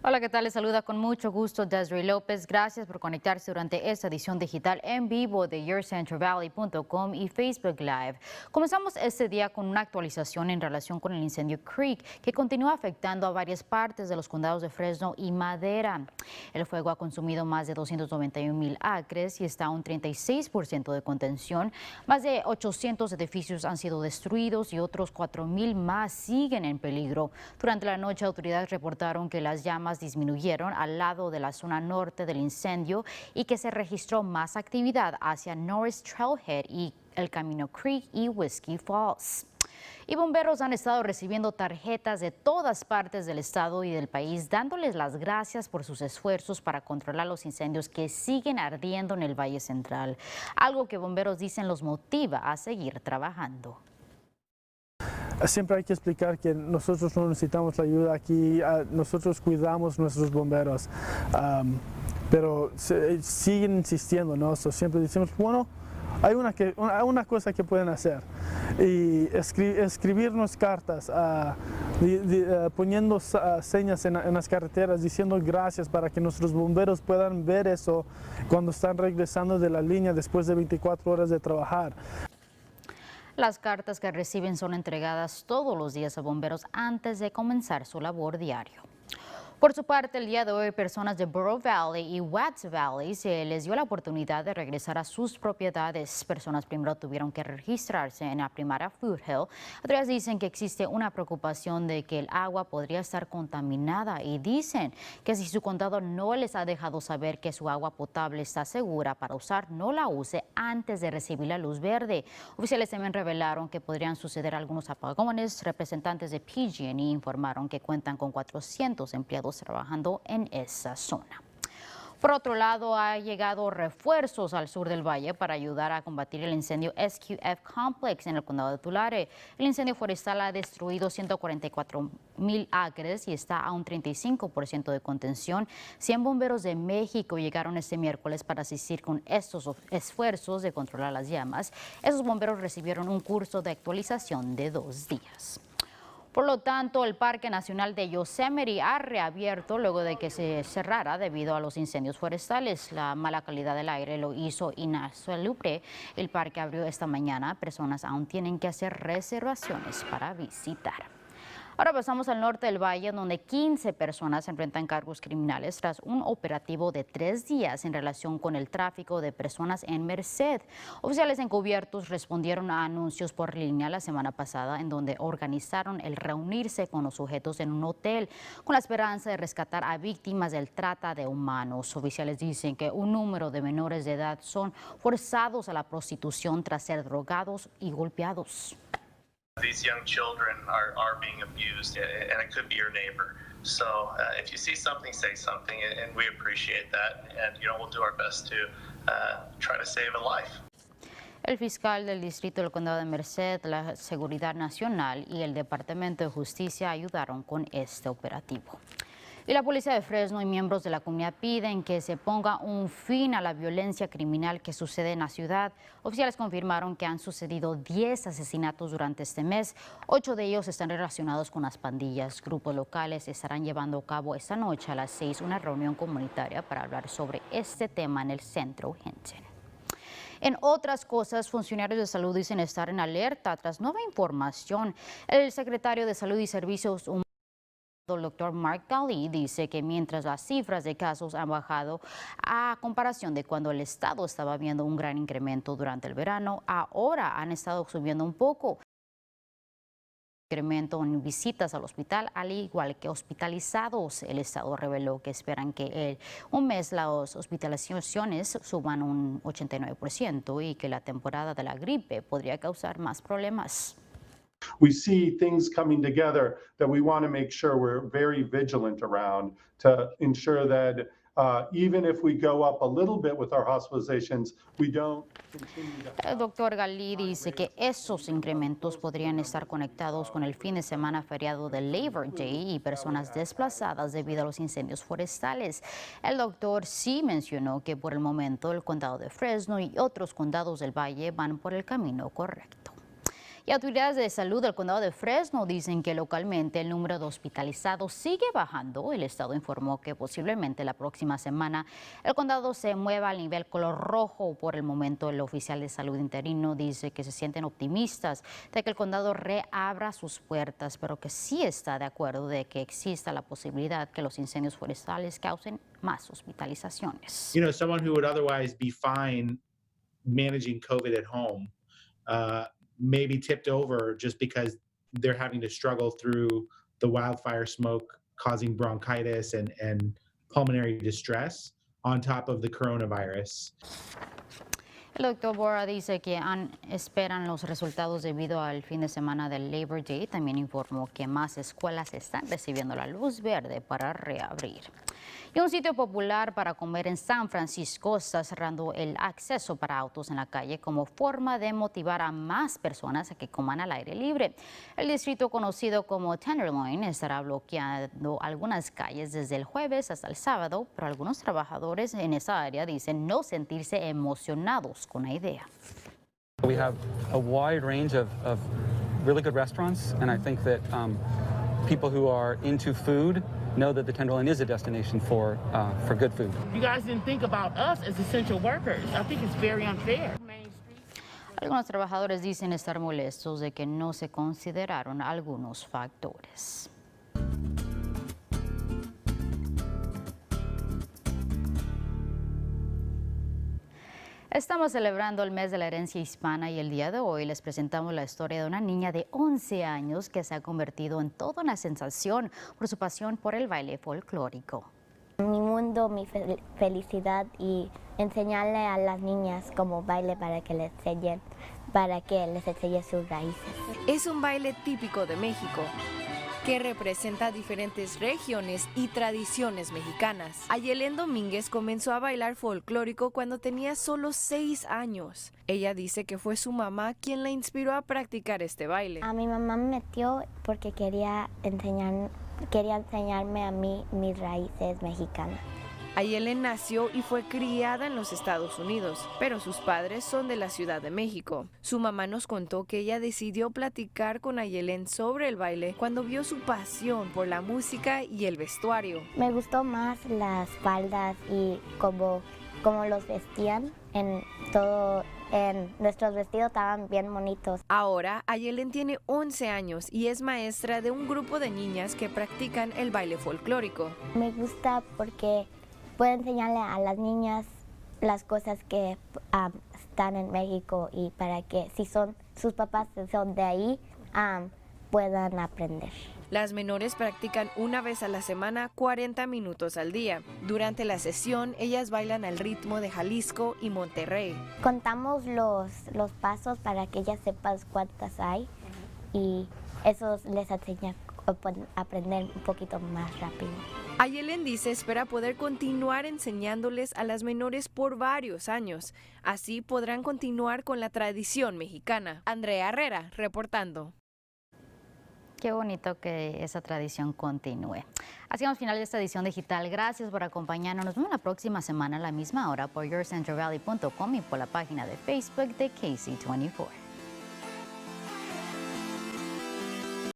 Hola, ¿qué tal? Les saluda con mucho gusto Desiree López. Gracias por conectarse durante esta edición digital en vivo de YourCentralValley.com y Facebook Live. Comenzamos este día con una actualización en relación con el incendio Creek, que continúa afectando a varias partes de los condados de Fresno y Madera. El fuego ha consumido más de 291,000 acres y está a un 36% de contención. Más de 800 edificios han sido destruidos y otros 4,000 más siguen en peligro. Durante la noche, autoridades reportaron que las llamas disminuyeron al lado de la zona norte del incendio y que se registró más actividad hacia Norris Trailhead y el Camino Creek y Whiskey Falls. Y bomberos han estado recibiendo tarjetas de todas partes del estado y del país, dándoles las gracias por sus esfuerzos para controlar los incendios que siguen ardiendo en el Valle Central, algo que bomberos dicen los motiva a seguir trabajando. Siempre hay que explicar que nosotros no necesitamos la ayuda aquí, nosotros cuidamos nuestros bomberos, pero siguen insistiendo, ¿no? Siempre decimos, bueno, hay una cosa que pueden hacer y escribirnos cartas, poniendo señas en las carreteras diciendo gracias para que nuestros bomberos puedan ver eso cuando están regresando de la línea después de 24 horas de trabajar. Las cartas que reciben son entregadas todos los días a bomberos antes de comenzar su labor diario. Por su parte, el día de hoy, personas de Burro Valley y Watts Valley se les dio la oportunidad de regresar a sus propiedades. Personas primero tuvieron que registrarse en la primaria Foothill. Otras dicen que existe una preocupación de que el agua podría estar contaminada y dicen que si su condado no les ha dejado saber que su agua potable está segura para usar, no la use antes de recibir la luz verde. Oficiales también revelaron que podrían suceder algunos apagones. Representantes de PG&E informaron que cuentan con 400 empleados trabajando en esa zona. Por otro lado, ha llegado refuerzos al sur del valle para ayudar a combatir el incendio SQF Complex en el condado de Tulare. El incendio forestal ha destruido 144,000 acres y está a un 35% de contención. 100 bomberos de México llegaron este miércoles para asistir con estos esfuerzos de controlar las llamas. Esos bomberos recibieron un curso de actualización de 2 días. Por lo tanto, el Parque Nacional de Yosemite ha reabierto luego de que se cerrara debido a los incendios forestales. La mala calidad del aire lo hizo insalubre. El parque abrió esta mañana. Personas aún tienen que hacer reservaciones para visitar. Ahora pasamos al norte del valle, donde 15 personas enfrentan cargos criminales tras un operativo de 3 días en relación con el tráfico de personas en Merced. Oficiales encubiertos respondieron a anuncios por línea la semana pasada, en donde organizaron el reunirse con los sujetos en un hotel con la esperanza de rescatar a víctimas del trata de humanos. Oficiales dicen que un número de menores de edad son forzados a la prostitución tras ser drogados y golpeados. These young children are being abused, and it could be your neighbor. So if you see something, say something, and we appreciate that. And we'll do our best to try to save a life. El fiscal del distrito del condado de Merced, la Seguridad Nacional y el Departamento de Justicia ayudaron con este operativo. Y la policía de Fresno y miembros de la comunidad piden que se ponga un fin a la violencia criminal que sucede en la ciudad. Oficiales confirmaron que han sucedido 10 asesinatos durante este mes. 8 de ellos están relacionados con las pandillas. Grupos locales estarán llevando a cabo esta noche a las 6 una reunión comunitaria para hablar sobre este tema en el centro Hinton. En otras cosas, funcionarios de salud dicen estar en alerta tras nueva información. El secretario de Salud y Servicios Humanos, el doctor Mark Daly, dice que mientras las cifras de casos han bajado a comparación de cuando el estado estaba viendo un gran incremento durante el verano, ahora han estado subiendo un poco. Incremento en visitas al hospital, al igual que hospitalizados. El estado reveló que esperan que en un mes las hospitalizaciones suban un 89% y que la temporada de la gripe podría causar más problemas. We see things coming together that we want to make sure we're very vigilant around to ensure that even if we go up a little bit with our hospitalizations, we don't continue to... El doctor Galí dice que esos incrementos podrían estar conectados con el fin de semana feriado de Labor Day y personas desplazadas debido a los incendios forestales. El doctor sí mencionó que por el momento el condado de Fresno y otros condados del valle van por el camino correcto. Y autoridades de salud del condado de Fresno dicen que localmente el número de hospitalizados sigue bajando. El estado informó que posiblemente la próxima semana el condado se mueva al nivel color rojo. Por el momento, el oficial de salud interino dice que se sienten optimistas de que el condado reabra sus puertas, pero que sí está de acuerdo de que exista la posibilidad que los incendios forestales causen más hospitalizaciones. You know, someone who would otherwise be fine managing COVID at home may be tipped over just because they're having to struggle through the wildfire smoke causing bronchitis and pulmonary distress on top of the coronavirus. El doctor Bora dice que esperan los resultados debido al fin de semana del Labor Day. También informó que más escuelas están recibiendo la luz verde para reabrir. Y un sitio popular para comer en San Francisco está cerrando el acceso para autos en la calle como forma de motivar a más personas a que coman al aire libre. El distrito conocido como Tenderloin estará bloqueando algunas calles desde el jueves hasta el sábado, pero algunos trabajadores en esa área dicen no sentirse emocionados con la idea. We have a wide range of really good restaurants, and I think that people who are into food know that the Tenderloin is a destination for good food. You guys didn't think about us as essential workers. I think it's very unfair. Algunos trabajadores dicen estar molestos de que no se consideraron algunos factores. Estamos celebrando el mes de la herencia hispana y el día de hoy les presentamos la historia de una niña de 11 años que se ha convertido en toda una sensación por su pasión por el baile folclórico. Mi mundo, mi felicidad y enseñarle a las niñas cómo baile para que les enseñen sus raíces. Es un baile típico de México que representa diferentes regiones y tradiciones mexicanas. Ayelén Domínguez comenzó a bailar folclórico cuando tenía solo 6 años. Ella dice que fue su mamá quien la inspiró a practicar este baile. A mi mamá me metió porque quería enseñarme a mí mis raíces mexicanas. Ayelén nació y fue criada en los Estados Unidos, pero sus padres son de la Ciudad de México. Su mamá nos contó que ella decidió platicar con Ayelén sobre el baile cuando vio su pasión por la música y el vestuario. Me gustó más las faldas y cómo los vestían nuestros vestidos estaban bien bonitos. Ahora, Ayelén tiene 11 años y es maestra de un grupo de niñas que practican el baile folclórico. Me gusta porque puedo enseñarle a las niñas las cosas que están en México y para que si sus papás son de ahí, puedan aprender. Las menores practican una vez a la semana 40 minutos al día. Durante la sesión, ellas bailan al ritmo de Jalisco y Monterrey. Contamos los pasos para que ellas sepan cuántas hay y eso les enseña a aprender un poquito más rápido. Ayelén dice espera poder continuar enseñándoles a las menores por varios años. Así podrán continuar con la tradición mexicana. Andrea Herrera, reportando. Qué bonito que esa tradición continúe. Así vamos al final de esta edición digital. Gracias por acompañarnos. Nos vemos la próxima semana a la misma hora por yourcentralvalley.com y por la página de Facebook de KC24.